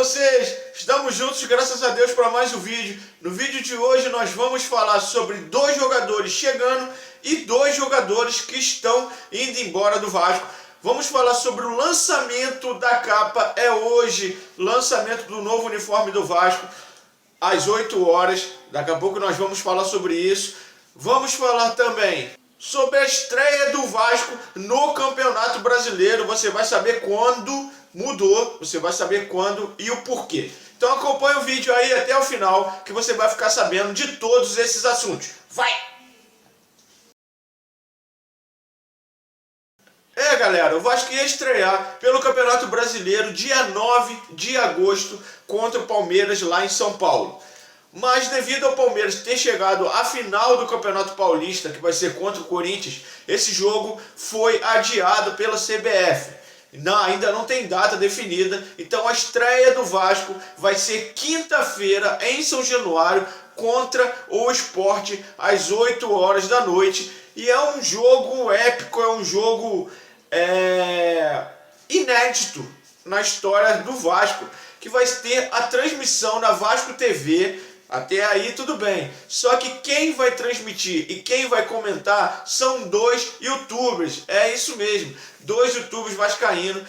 vocês? Estamos juntos, graças a Deus, para mais um vídeo. No vídeo de hoje nós vamos falar sobre 2 jogadores chegando e 2 jogadores que estão indo embora do Vasco. Vamos falar sobre o lançamento da capa, é hoje, lançamento do novo uniforme do Vasco, às 8 horas. Daqui a pouco nós vamos falar sobre isso. Vamos falar também sobre a estreia do Vasco no Campeonato Brasileiro. Você vai saber quando mudou, você vai saber quando e o porquê. Então acompanhe o vídeo aí até o final, que você vai ficar sabendo de todos esses assuntos. Vai! Galera, o Vasco ia estrear pelo Campeonato Brasileiro dia 9 de agosto contra o Palmeiras lá em São Paulo. Mas devido ao Palmeiras ter chegado à final do Campeonato Paulista, que vai ser contra o Corinthians, esse jogo foi adiado pela CBF. Ainda não tem data definida, então a estreia do Vasco vai ser quinta-feira em São Januário contra o Sport às 8 horas da noite. E é um jogo épico, é um jogo inédito na história do Vasco, que vai ter a transmissão na Vasco TV. Até aí tudo bem, só que quem vai transmitir e quem vai comentar são 2 youtubers, é isso mesmo, 2 youtubers vascaínos.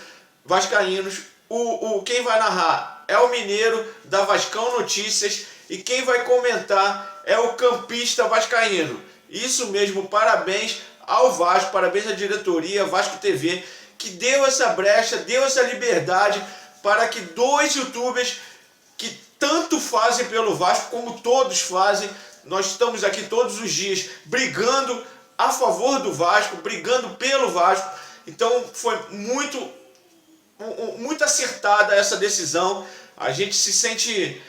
Quem vai narrar é o Mineiro da Vascão Notícias e quem vai comentar é o campista vascaíno. Isso mesmo, parabéns ao Vasco, parabéns à diretoria Vasco TV, que deu essa brecha, deu essa liberdade para que 2 youtubers que tanto fazem pelo Vasco, como todos fazem. Nós estamos aqui todos os dias brigando a favor do Vasco, brigando pelo Vasco. Então foi muito acertada essa decisão. A gente se sente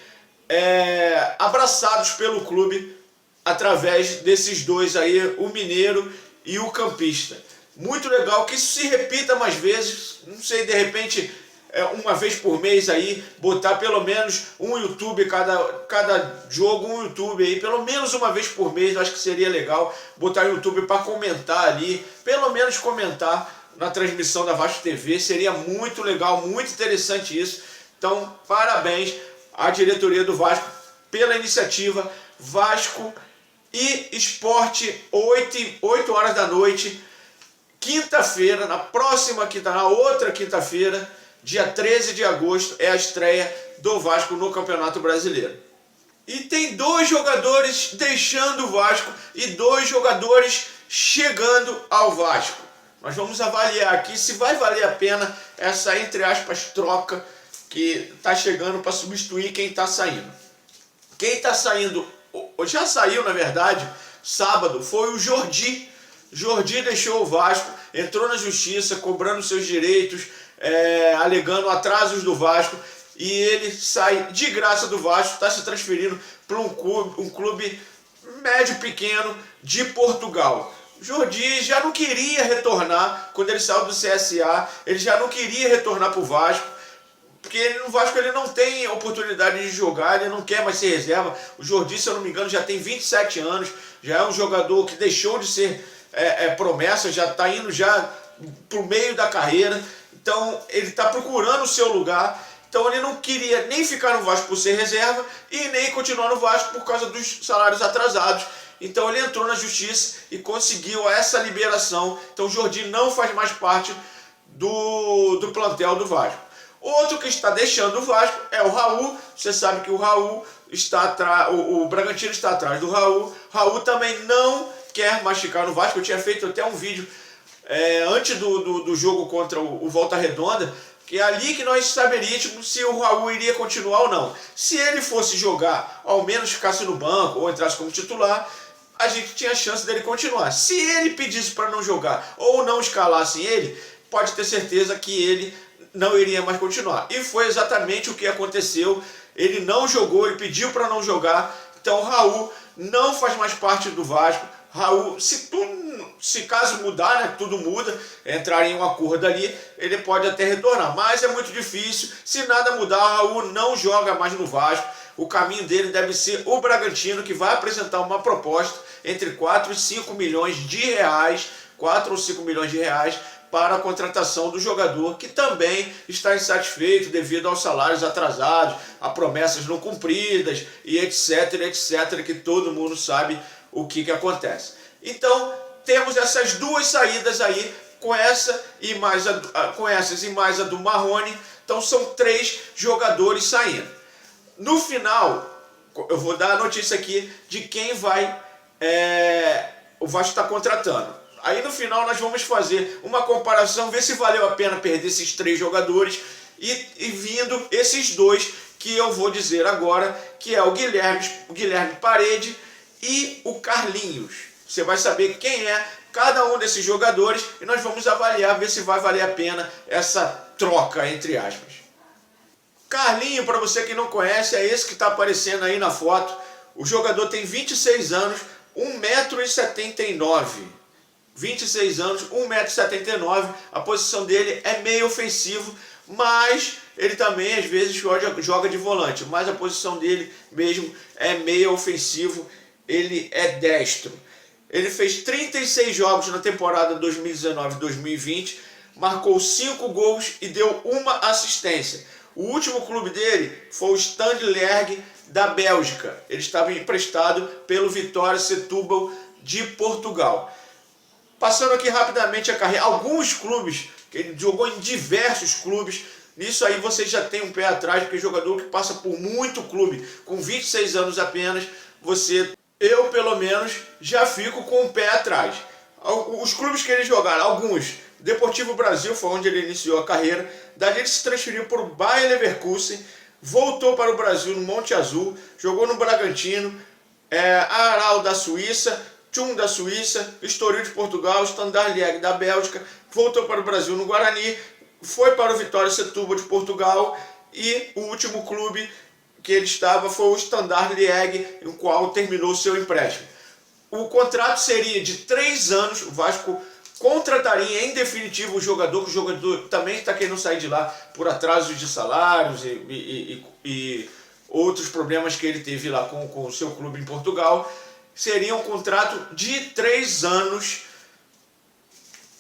abraçados pelo clube através desses 2 aí, o Mineiro e o campista. Muito legal que isso se repita mais vezes, não sei, de repente uma vez por mês aí, botar pelo menos um YouTube, cada jogo um YouTube aí, pelo menos uma vez por mês. Eu acho que seria legal botar o YouTube para comentar ali, pelo menos comentar na transmissão da Vasco TV, seria muito legal, muito interessante isso. Então, parabéns à diretoria do Vasco pela iniciativa. Vasco e Sport, 8 horas da noite, quinta-feira, na outra quinta-feira, dia 13 de agosto, é a estreia do Vasco no Campeonato Brasileiro. E tem 2 jogadores deixando o Vasco e 2 jogadores chegando ao Vasco. Nós vamos avaliar aqui se vai valer a pena essa, entre aspas, troca que está chegando para substituir quem está saindo. Quem está saindo, já saiu na verdade, sábado, foi o Jordi. Jordi deixou o Vasco, entrou na justiça, cobrando seus direitos, alegando atrasos do Vasco, e ele sai de graça do Vasco, está se transferindo para um clube médio pequeno de Portugal. Jordi já não queria retornar, quando ele saiu do CSA, ele já não queria retornar para o Vasco, porque no Vasco ele não tem oportunidade de jogar, ele não quer mais ser reserva. O Jordi, se eu não me engano, já tem 27 anos, já é um jogador que deixou de ser promessa, já está indo já para o meio da carreira. Então ele está procurando o seu lugar. Então ele não queria nem ficar no Vasco por ser reserva e nem continuar no Vasco por causa dos salários atrasados. Então ele entrou na justiça e conseguiu essa liberação. Então o Jordi não faz mais parte do plantel do Vasco. Outro que está deixando o Vasco é o Raul. Você sabe que o Raul está atrás, o Bragantino está atrás do Raul. Raul também não quer mais ficar no Vasco. Eu tinha feito até um vídeo antes do jogo contra o Volta Redonda, que é ali que nós saberíamos se o Raul iria continuar ou não. Se ele fosse jogar, ao menos ficasse no banco ou entrasse como titular, a gente tinha chance dele continuar. Se ele pedisse para não jogar ou não escalassem ele, pode ter certeza que ele não iria mais continuar. E foi exatamente o que aconteceu. Ele não jogou, ele pediu para não jogar. Então o Raul não faz mais parte do Vasco. Raul, se caso mudar, né, tudo muda, entrar em um acordo ali, ele pode até retornar, mas é muito difícil. Se nada mudar, Raul não joga mais no Vasco. O caminho dele deve ser o Bragantino, que vai apresentar uma proposta entre 4 e 5 milhões de reais, 4 ou 5 milhões de reais, para a contratação do jogador, que também está insatisfeito devido aos salários atrasados, a promessas não cumpridas e etc, etc, que todo mundo sabe o que acontece. Então, temos essas duas saídas aí, com essas e mais a do Marrone. Então são 3 jogadores saindo. No final, eu vou dar a notícia aqui de quem o Vasco está contratando. Aí no final nós vamos fazer uma comparação, ver se valeu a pena perder esses 3 jogadores e vindo esses 2 que eu vou dizer agora, que é o Guilherme Parede e o Carlinhos. Você vai saber quem é cada um desses jogadores e nós vamos avaliar, ver se vai valer a pena essa troca, entre aspas. Carlinho, para você que não conhece, é esse que está aparecendo aí na foto. O jogador tem 26 anos, 1,79 m. 26 anos, 1,79 m. A posição dele é meio ofensivo, mas ele também às vezes joga de volante. Mas a posição dele mesmo é meio ofensivo, ele é destro. Ele fez 36 jogos na temporada 2019-2020, marcou 5 gols e deu 1 assistência. O último clube dele foi o Standard Liège da Bélgica. Ele estava emprestado pelo Vitória Setúbal de Portugal. Passando aqui rapidamente a carreira, alguns clubes, que ele jogou em diversos clubes. Nisso aí você já tem um pé atrás, porque jogador que passa por muito clube, com 26 anos apenas, eu pelo menos já fico com o pé atrás. Os clubes que ele jogaram, alguns, Deportivo Brasil foi onde ele iniciou a carreira, dali ele se transferiu para o Bayer Leverkusen, voltou para o Brasil no Monte Azul, jogou no Bragantino, Aral da Suíça, Thun da Suíça, Estoril de Portugal, Standard Liège da Bélgica, voltou para o Brasil no Guarani, foi para o Vitória Setúbal de Portugal e o último clube que ele estava foi o Standard Liège, no qual terminou seu empréstimo. O contrato seria de 3 anos, o Vasco contrataria em definitivo o jogador, que o jogador também está querendo sair de lá por atrasos de salários e outros problemas que ele teve lá com o seu clube em Portugal. Seria um contrato de 3 anos.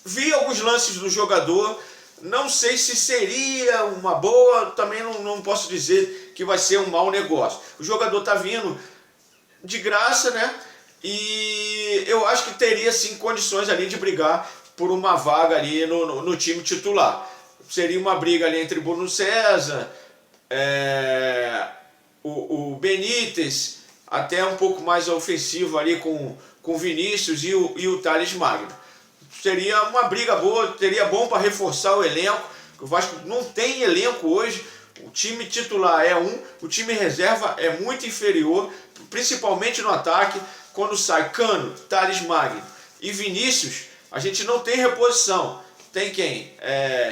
Vi alguns lances do jogador, não sei se seria uma boa, também não posso dizer que vai ser um mau negócio. O jogador está vindo de graça, né? E eu acho que teria sim condições ali de brigar por uma vaga ali no time titular. Seria uma briga ali entre Bruno César, o Benítez, até um pouco mais ofensivo ali com o Vinícius e o Thales Magno. Seria uma briga boa, seria bom para reforçar o elenco. O Vasco não tem elenco hoje. O time titular é o time reserva é muito inferior, principalmente no ataque. Quando sai Cano, Thales Magno e Vinícius, a gente não tem reposição. Tem quem?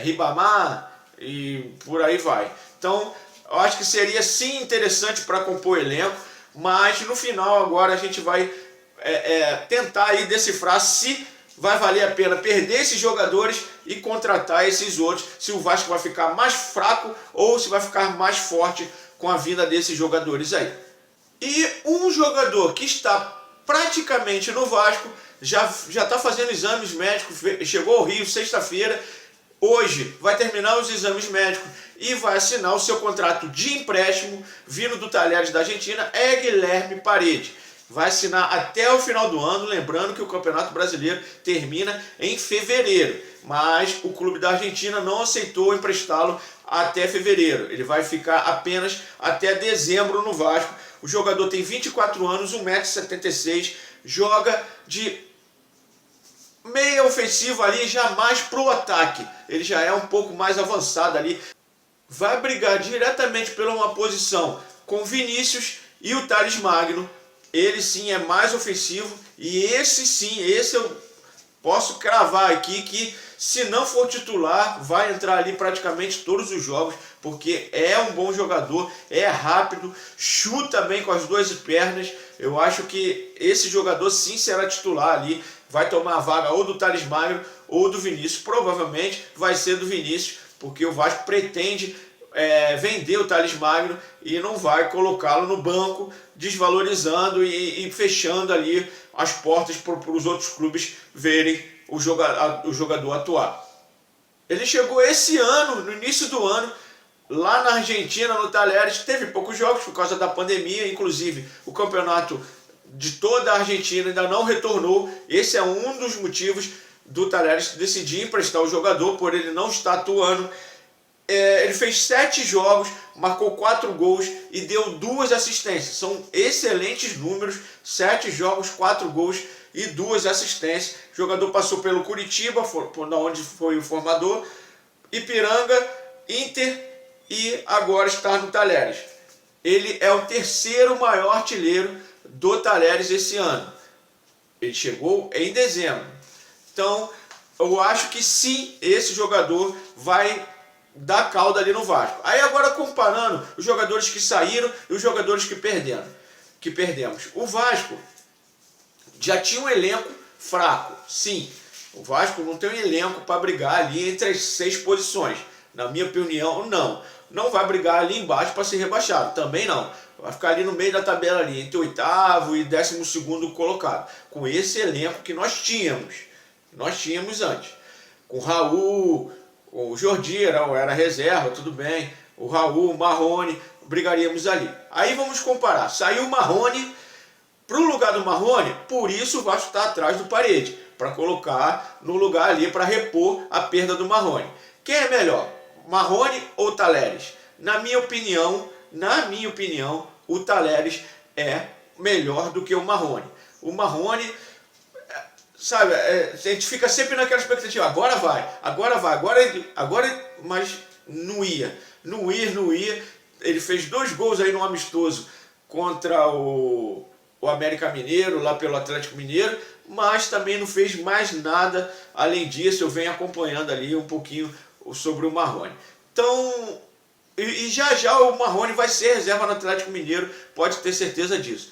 Ribamar e por aí vai. Então, eu acho que seria sim interessante para compor elenco, mas no final agora a gente vai tentar aí decifrar se vai valer a pena perder esses jogadores e contratar esses outros, se o Vasco vai ficar mais fraco ou se vai ficar mais forte com a vinda desses jogadores aí. E um jogador que está praticamente no Vasco, já está fazendo exames médicos, chegou ao Rio sexta-feira, hoje vai terminar os exames médicos e vai assinar o seu contrato de empréstimo, vindo do Talheres da Argentina, é Guilherme Parede. Vai assinar até o final do ano, lembrando que o Campeonato Brasileiro termina em fevereiro, mas o clube da Argentina não aceitou emprestá-lo até fevereiro. Ele vai ficar apenas até dezembro no Vasco. O jogador tem 24 anos, 1,76 m, joga de meia ofensiva ali, já mais pro ataque. Ele já é um pouco mais avançado ali. Vai brigar diretamente pela uma posição com Vinícius e o Thales Magno. Ele sim é mais ofensivo e esse eu posso cravar aqui que se não for titular vai entrar ali praticamente todos os jogos, porque é um bom jogador, é rápido, chuta bem com as 2 pernas. Eu acho que esse jogador sim será titular ali, vai tomar a vaga ou do Thales Magno ou do Vinícius. Provavelmente vai ser do Vinícius, porque o Vasco pretende vender o Thales Magno e não vai colocá-lo no banco, desvalorizando e fechando ali as portas para os outros clubes verem o jogador atuar. Ele chegou esse ano, no início do ano, lá na Argentina, no Talheres. Teve poucos jogos por causa da pandemia, inclusive o campeonato de toda a Argentina ainda não retornou. Esse é um dos motivos do Talheres decidir emprestar o jogador, por ele não estar atuando. Ele fez 7 jogos, marcou 4 gols e deu 2 assistências. São excelentes números, 7 jogos, 4 gols e 2 assistências. O jogador passou pelo Curitiba, onde foi o formador, Ipiranga, Inter e agora está no Talheres. Ele é o terceiro maior artilheiro do Talheres esse ano. Ele chegou em dezembro. Então, eu acho que sim, esse jogador vai dar cauda ali no Vasco. Aí agora comparando os jogadores que saíram e os jogadores que perdemos. O Vasco já tinha um elenco fraco, sim. O Vasco não tem um elenco para brigar ali entre as 6 posições. Na minha opinião, não. Não vai brigar ali embaixo para ser rebaixado, também não. Vai ficar ali no meio da tabela ali, entre 8º e 12º colocado. Com esse elenco que nós tínhamos antes. Com o Raul, o Jordi era reserva, tudo bem. O Raul, o Marrone, brigaríamos ali. Aí vamos comparar. Saiu o Marrone, para o lugar do Marrone, por isso o Vasco está atrás do Parede, para colocar no lugar ali, para repor a perda do Marrone. Quem é melhor, Marrone ou Talheres? Na minha opinião, o Talheres é melhor do que o Marrone. O Marrone, sabe, a gente fica sempre naquela expectativa, agora vai, mas não ia. Ele fez 2 gols aí no amistoso contra o América Mineiro, lá pelo Atlético Mineiro, mas também não fez mais nada além disso. Eu venho acompanhando ali um pouquinho sobre o Marrone. Então, e já o Marrone vai ser reserva no Atlético Mineiro, pode ter certeza disso.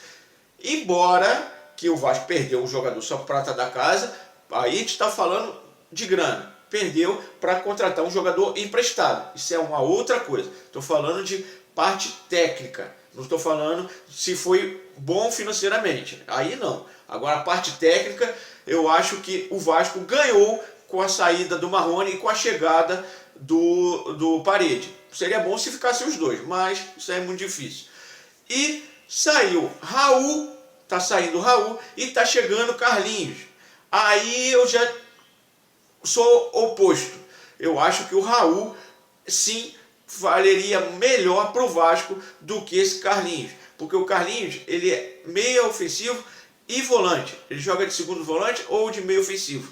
Embora que o Vasco perdeu um jogador só prata da casa, aí a gente está falando de grana. Perdeu para contratar um jogador emprestado. Isso é uma outra coisa. Estou falando de parte técnica. Não estou falando se foi bom financeiramente. Aí não. Agora a parte técnica, eu acho que o Vasco ganhou com a saída do Marrone e com a chegada do Parede. Seria bom se ficassem os dois, mas isso é muito difícil. E saiu Raul, tá saindo Raul e tá chegando Carlinhos. Aí eu já sou oposto. Eu acho que o Raul, sim, valeria melhor para o Vasco do que esse Carlinhos. Porque o Carlinhos, ele é meio ofensivo e volante. Ele joga de segundo volante ou de meio ofensivo.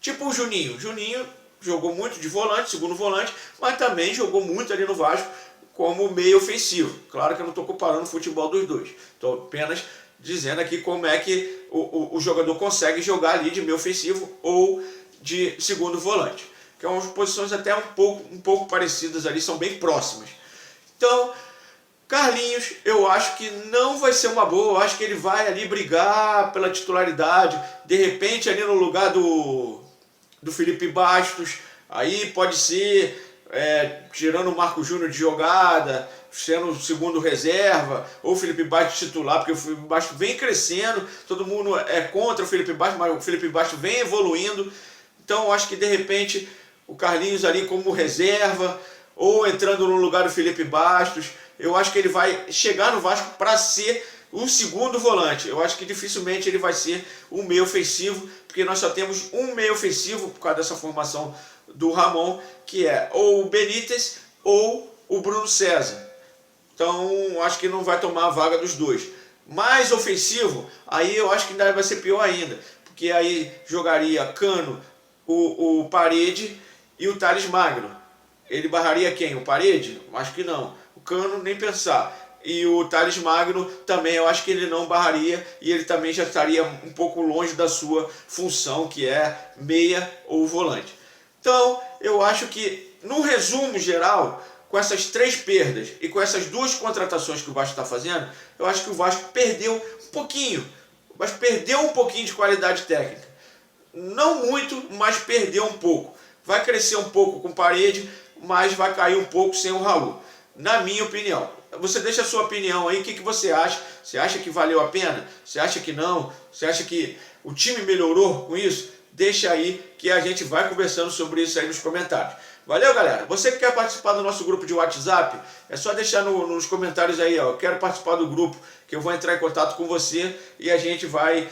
Tipo o Juninho. Juninho jogou muito de volante, segundo volante, mas também jogou muito ali no Vasco como meio ofensivo. Claro que eu não estou comparando o futebol dos dois. Estou apenas dizendo aqui como é que o jogador consegue jogar ali de meio ofensivo ou de segundo volante. Que são posições até um pouco parecidas ali, são bem próximas. Então, Carlinhos, eu acho que não vai ser uma boa. Eu acho que ele vai ali brigar pela titularidade, de repente ali no lugar do Felipe Bastos. Aí pode ser tirando o Marco Júnior de jogada, sendo o segundo reserva, ou o Felipe Bastos titular, porque o Felipe Bastos vem crescendo, todo mundo é contra o Felipe Bastos, mas o Felipe Bastos vem evoluindo. Então eu acho que de repente o Carlinhos ali como reserva, ou entrando no lugar do Felipe Bastos, eu acho que ele vai chegar no Vasco para ser o segundo volante. Eu acho que dificilmente ele vai ser um meio ofensivo, porque nós só temos um meio ofensivo por causa dessa formação do Ramon, que é ou o Benítez ou o Bruno César. Então acho que não vai tomar a vaga dos dois. Mais ofensivo, aí eu acho que ainda vai ser pior ainda, porque aí jogaria Cano, o Parede e o Thales Magno. Ele barraria quem? O Parede? Acho que não. O Cano nem pensar. E o Thales Magno também, eu acho que ele não barraria, e ele também já estaria um pouco longe da sua função, que é meia ou volante. Então, eu acho que, no resumo geral, com essas 3 perdas e com essas 2 contratações que o Vasco está fazendo, eu acho que o Vasco perdeu um pouquinho. O Vasco perdeu um pouquinho de qualidade técnica. Não muito, mas perdeu um pouco. Vai crescer um pouco com Parede, mas vai cair um pouco sem o Raul. Na minha opinião. Você deixa a sua opinião aí, o que você acha? Você acha que valeu a pena? Você acha que não? Você acha que o time melhorou com isso? deixa aí que a gente vai conversando sobre isso aí nos comentários. Valeu, galera? Você que quer participar do nosso grupo de WhatsApp, é só deixar nos comentários aí, ó, eu quero participar do grupo, que eu vou entrar em contato com você e a gente vai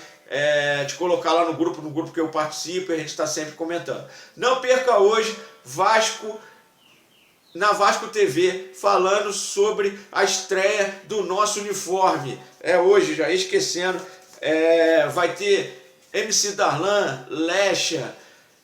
te colocar lá no grupo que eu participo, e a gente está sempre comentando. Não perca hoje Vasco na Vasco TV, falando sobre a estreia do nosso uniforme. Hoje, já esquecendo, vai ter MC Darlan, Lecha,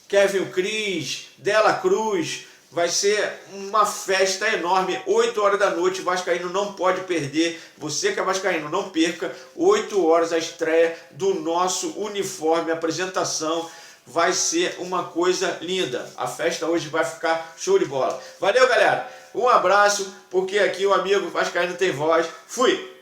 Kevin Cris, Dela Cruz. Vai ser uma festa enorme, 8 horas da noite, vascaíno não pode perder. Você que é vascaíno, não perca, 8 horas a estreia do nosso uniforme, a apresentação. Vai ser uma coisa linda. A festa hoje vai ficar show de bola. Valeu, galera. Um abraço, porque aqui o amigo vascaíno tem voz. Fui!